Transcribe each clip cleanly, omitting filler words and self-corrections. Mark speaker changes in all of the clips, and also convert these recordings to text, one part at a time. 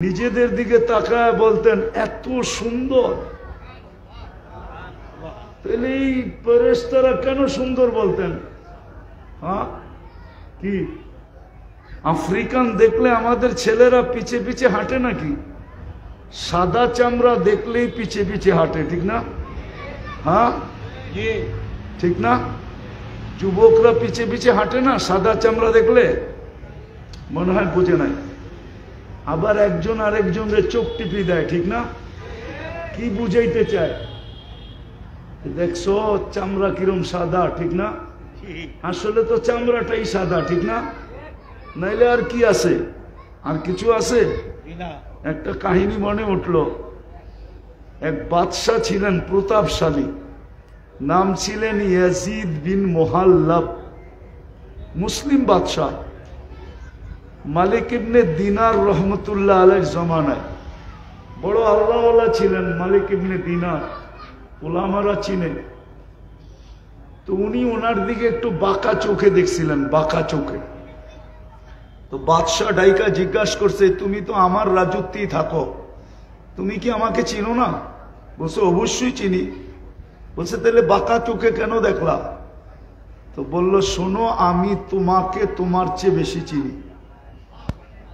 Speaker 1: নিজেদের দিকে তাকায় বলতেন এত সুন্দর। তাহলে এই ফেরেশতারা কেন সুন্দর বলতেন? হ্যাঁ, কি আফ্রিকান দেখলে আমাদের ছেলেরা পিছে পিছে হাঁটে নাকি? সাদা চামড়া দেখলেই পিছে পিছে হাঁটে, ঠিক না? হ্যাঁ ঠিক না? যুবকরা পিছে পিছে হাঁটে না সাদা চামড়া দেখলে? মনে হয় বুঝে নাই। আবার একজন আরেকজনের চোখ টিপি দেয়, ঠিক না? কি বুঝাইতে চায়? দেখছো চামড়া কিরম সাদা, ঠিক না? আসলে তো চামড়াটাই সাদা, ঠিক না? নাইলে আর কি আছে? আর কিছু আছে? একটা কাহিনী মনে উঠলো। এক বাদশাহ ছিলেন প্রতাপশালী, নাম ছিলেন ইয়াজিদ বিন মুহাল্লাব, মুসলিম বাদশাহ। মালিক ইবনে দিনার রহমতুল্লাহ আলাইহির জমানায় বড় আল্লাহওয়ালা ছিলেন মালিক ইবনে দিনার, ওলামারা চিনে। তো উনি ওনার দিকে একটু বাঁকা চোখে দেখছিলেন, বাঁকা চোখে। তো বাদশাহ ডাইকা জিজ্ঞাসা করছে, তুমি তো আমার রাজত্বেই থাকো, তুমি কি আমাকে চিনো না? বলছে অবশ্যই চিনি। বলছে তাহলে বাঁকা চোখে কেন দেখলা? তো বলল, শোনো আমি তোমাকে তোমার চেয়ে বেশি চিনি।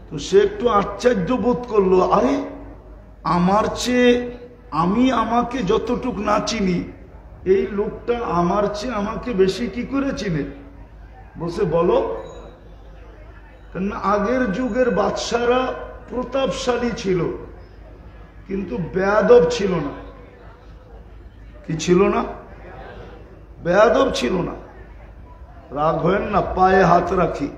Speaker 1: তো সে একটু আশ্চর্য বোধ করলো, আরে আমার চেয়ে আমি আমাকে যতটুক না চিনি, এই লোকটা আমার চেয়ে আমাকে বেশি কি করে চিনে? বলছে বলো। কেন আগের যুগের বাদশারা প্রতাপশালী ছিল কিন্তু বেয়াদব ছিল না। কি ছিল না? বেয়াদব ছিল না। রাগ হয় না, পায়ে হাত রাখি।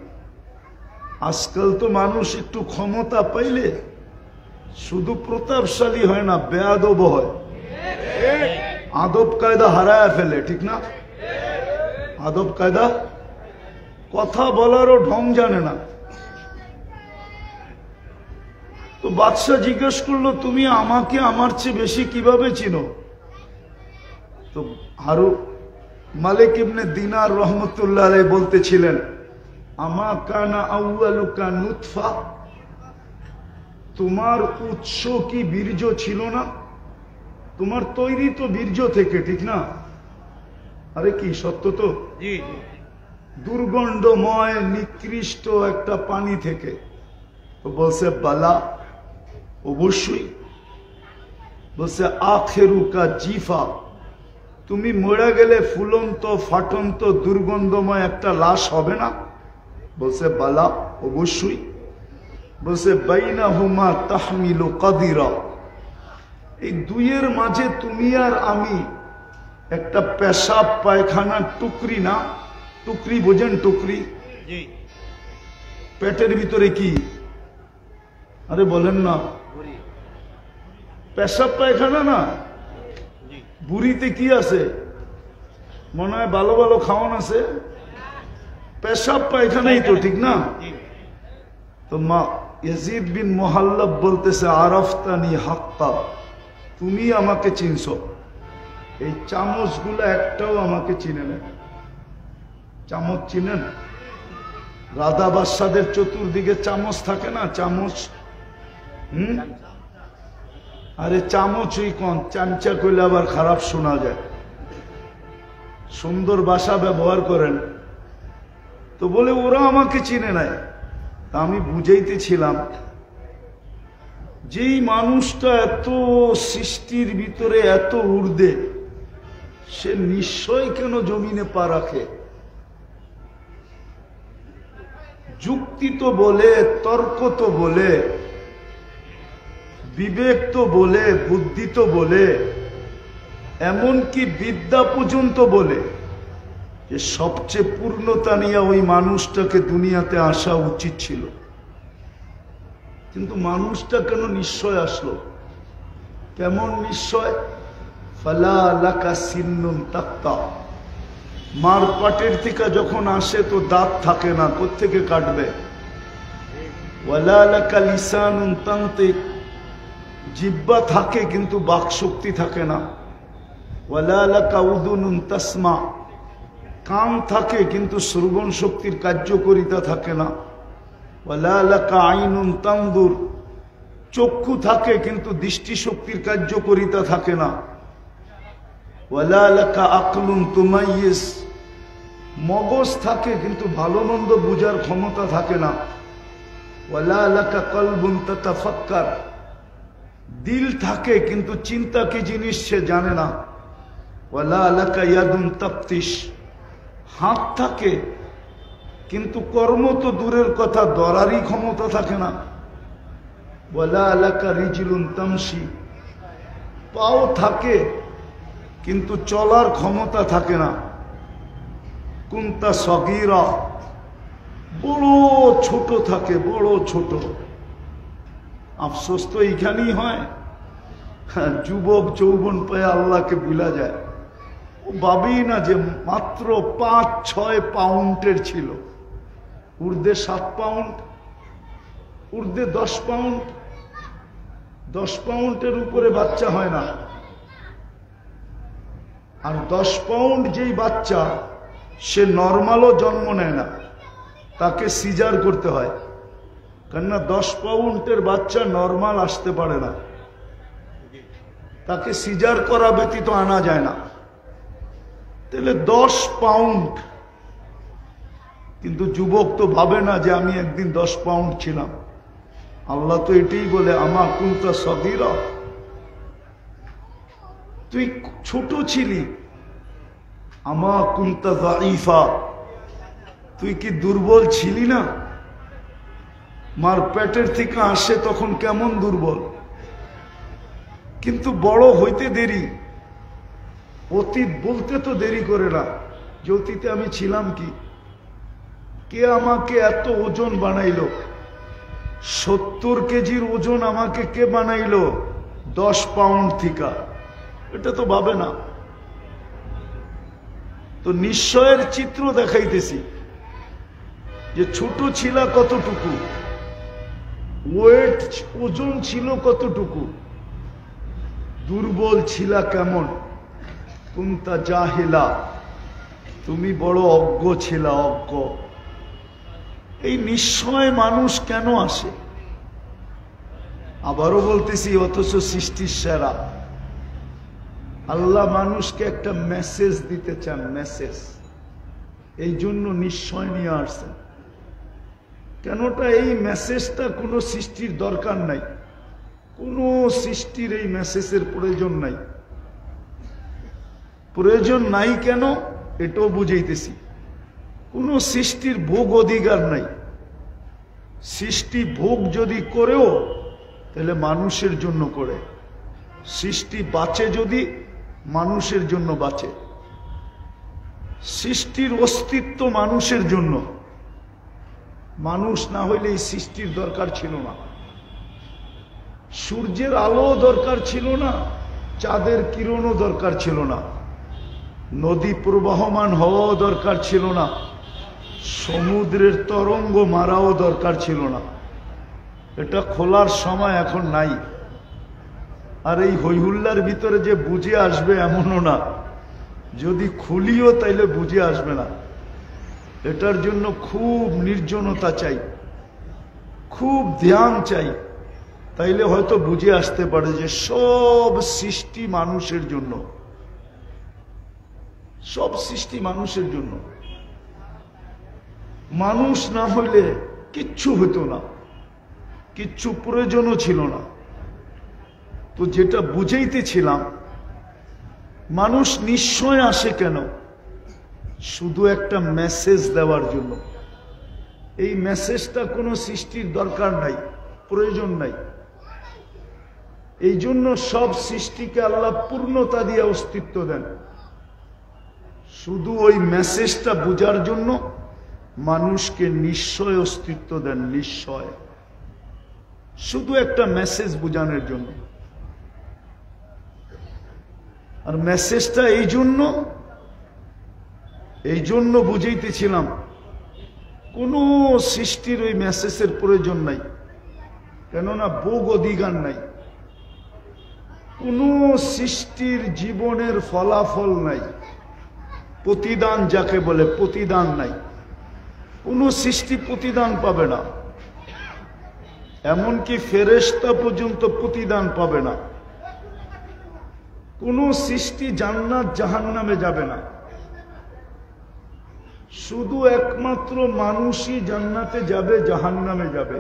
Speaker 1: আজকাল তো মানুষ একটু ক্ষমতা পাইলে শুধু প্রতাপশালী হয় না, বেয়াদব হয়, আদব কায়দা হারায় ফেলে, ঠিক না? আদব কায়দা, কথা বলারও ঢং জানে না। তো বাদশাহ জিজ্ঞেস করলো, তুমি আমাকে আমার চেয়ে বেশি কিভাবে চিনো? তো মালিক ইবনে দিনার রহমতুল্লাহ আলাইহি বলতেছিলেন, আমা কানা আউয়ালুকা নুতফা, তোমার উৎস কি বীর্য ছিল না? তোমার তৈরি তো বীর্য থেকে, ঠিক না? আরে কি সত্য তো? দুর্গন্ধময় নিকৃষ্ট একটা পানি থেকে। তো বলছে বালা, অবশ্যই। বলছে আখেরুকা জিফা, তুমি মরে গেলে ফুলন্ত ফাটন্ত দুর্গন্ধময় একটা লাশ হবে না? বলছে বালা, অবশ্যই। বলছে বাইনাহুমা তাহমিলু কাদিরা, এই দুইয়ের মাঝে তুমি আর আমি একটা পেশাব পায়খানার টুকরি না? টুকরি বোঝেন? টুকরি পেটের ভিতরে কি? আরে বলেন না, পেশাব পায়খানা না? বুড়িতে কি আছে? মনে হয় ভালো ভালো খাওয়ান আছে, পেশাব পায়খানাই তো, ঠিক না? তো মা ইয়াজিদ বিন মুহাল্লাব বলতেছে, আরাফতানি হাক্কা, তুমি আমাকে চিনছো। এই চামচগুলো একটাও আমাকে চিনে না। চামচ চিনেন? রাধা বাদশাদের চতুর্দিকে চামচ থাকে না? চামচ, আরে চামচই কোন, চামচা করলে আবার খারাপ শোনা যায়। সুন্দর ভাষা ব্যবহার করেন। তো বলে ওরা আমাকে চিনে নাই। তা আমি বুঝাইতেছিলাম, যেই মানুষটা এত সৃষ্টির ভিতরে এত ঊর্ধ্বে, সে নিশ্চয় কেন জমিনে পা রাখে? যুক্তি তো বলে, তর্ক তো বলে, বিবেক তো বলে, বুদ্ধি তো বলে, এমনকি বিদ্যা পর্যন্ত বলে যে সবচেয়ে পূর্ণতা নিয়ে ওই মানুষটাকে দুনিয়াতে আসা উচিত ছিল। কিন্তু মানুষটা কেন নিশ্চয় আসলো? কেমন নিশ্চয়? ফালা লাকা সিন্নুন তাক্তা, মার পাটের থেকে যখন আসে তো দাঁত থাকে না, কোত্থেকে কাটবে? ওয়ালা লাকা লিসানুন তানতিক, জিহ্বা থাকে কিন্তু বাক শক্তি থাকে না। ওয়ালা লাকা উযুনুন তাসমা, কান থাকে কিন্তু শ্রবণ শক্তির কার্যকারিতা থাকে না। ওয়ালা লাকা আইনুন তানদুর, চক্ষু থাকে কিন্তু দৃষ্টিশক্তির কার্যকারিতা থাকে না। ওয়ালা লাকা আকলুন তুমাইয়িজ, মগজ থাকে কিন্তু ভালো মন্দ বুঝার ক্ষমতা থাকে না। ওয়ালা লাকা কলবুন তাতাফাক্কার, দিল থাকে কিন্তু চিন্তা কি জিনিস সে জানে না। ওয়ালা লাকা ইয়াদুন তাফতিশ, হাত থাকে কিন্তু কর্ম তো দূরের কথা, ধরারই ক্ষমতা থাকে না। ওয়ালা লাকা রিজলুন তামশি, পাও থাকে কিন্তু চলার ক্ষমতা থাকে না। কুনতা সগীরা, বড় ছোট থাকে, বড় ছোট। আফসোস তো এইখানেই হয়, যুবক যৌবন পেয়ে আল্লাহকে ভুলা যায়। ও ভাবেই না যে মাত্র 5-6 পাউন্ডের ছিল, ঊর্ধ্বে 7 পাউন্ড, ঊর্ধ্বে 10 পাউন্ড। 10 পাউন্ডের উপরে বাচ্চা হয় না। আর 10 পাউন্ড যেই বাচ্চা, সে নর্মালও জন্ম নেয় না, তাকে সিজার করতে হয়। কেননা 10 পাউন্ডের বাচ্চা নর্মাল আসতে পারে না, তাকে সিজার করা ব্যতীত আনা যায় না। তাহলে 10 পাউন্ড, কিন্তু যুবক তো ভাবে না যে আমি একদিন 10 পাউন্ড ছিলাম। আল্লাহ তো এটাই বলে, আমা কুনতা সগীরা, তুই ছোট ছিলি। আমা কুনতা যায়ীফা, তুই কি দুর্বল ছিলি না? মার পেটের থেকে আসে তখন কেমন দুর্বল, কিন্তু বড় হইতে দেরি। অতীত বলতে তো দেরি করে না যে অতীতে আমি ছিলাম কি। কে আমাকে এত ওজন বানাইলো? 70 কেজির ওজন আমাকে কে বানাইলো 10 পাউন্ড থেকে? এটা তো ভাবে না। তো নিশ্চয়ের চিত্র দেখাইতেছি যে ছোট ছিল কতটুকু, ওয়েট ওজন ছিল কতটুকু, দুর্বল ছিল কেমন। কুনতা জাহিলা, তুমি বড় অজ্ঞ ছিল, অজ্ঞ। এই নিশ্চয় মানুষ কেন আসে? আবারও বলতেছি, অথচ সৃষ্টির সেরা আল্লাহ মানুষকে একটা মেসেজ দিতে চান, মেসেজ। এই জন্য নিশ্চয় নিয়ে আসছেন। কেনটা এই মেসেজটা কোনো সৃষ্টির দরকার নাই, কোনো সৃষ্টির এই মেসেজের প্রয়োজন নাই। প্রয়োজন নাই কেন এটাও বুঝাইতেছি। কোনো সৃষ্টির ভোগ অধিকার নাই। সৃষ্টি ভোগ যদি করেও তাহলে মানুষের জন্য করে। সৃষ্টি বাঁচে যদি মানুষের জন্য বাঁচে। সৃষ্টির অস্তিত্ব মানুষের জন্য। মানুষ না হইলে এই সৃষ্টির দরকার ছিল না। সূর্যের আলো দরকার ছিল না, চাঁদের কিরণও দরকার ছিল না, নদী প্রবাহমান হওয়াও দরকার ছিল না, সমুদ্রের তরঙ্গ মারাও দরকার ছিল না। এটা খোলার সময় এখন নাই। আর এই হইহুল্লার ভিতরে যে বুঝে আসবে এমনও না, যদি খুলিও তাইলে বুঝে আসবে না। এটার জন্য খুব নির্জনতা চাই, খুব ধ্যান চাই, তাইলে হয়তো বুঝে আসতে পারে যে সব সৃষ্টি মানুষের জন্য। সব সৃষ্টি মানুষের জন্য। মানুষ না হইলে কিচ্ছু হতো না, কিচ্ছু প্রয়োজনও ছিল না। তো যেটা বুঝাইতেছিলাম, মানুষ নিশ্চয় আসে কেন? শুধু একটা মেসেজ দেওয়ার জন্য। এই মেসেজটা কোনো সৃষ্টির দরকার নাই, প্রয়োজন নাই। এই জন্য সব সৃষ্টিকে আল্লাহ পূর্ণতা দিয়ে অস্তিত্ব দেন। শুধু ওই মেসেজটা বোঝার জন্য মানুষকে নিশ্চয় অস্তিত্ব দেন, নিশ্চয়। শুধু একটা মেসেজ বোঝানোর জন্য। আর মেসেজটা এই জন্য বুঝাইতেছিলাম, কোনো সৃষ্টির ওই মেসেজের প্রয়োজন নাই। কেননা ভোগ অধিকার নাই। কোনো সৃষ্টির জীবনের ফলাফল নাই, প্রতিদান যাকে বলে, প্রতিদান নাই। কোনো সৃষ্টি প্রতিদান পাবে না। এমনকি ফেরেশতা পর্যন্ত প্রতিদান পাবে না। কোন সৃষ্টি জান্নাত জাহান্নামে যাবে না, শুধু একমাত্র মানুষই জান্নাতে যাবে, জাহান্নামে যাবে।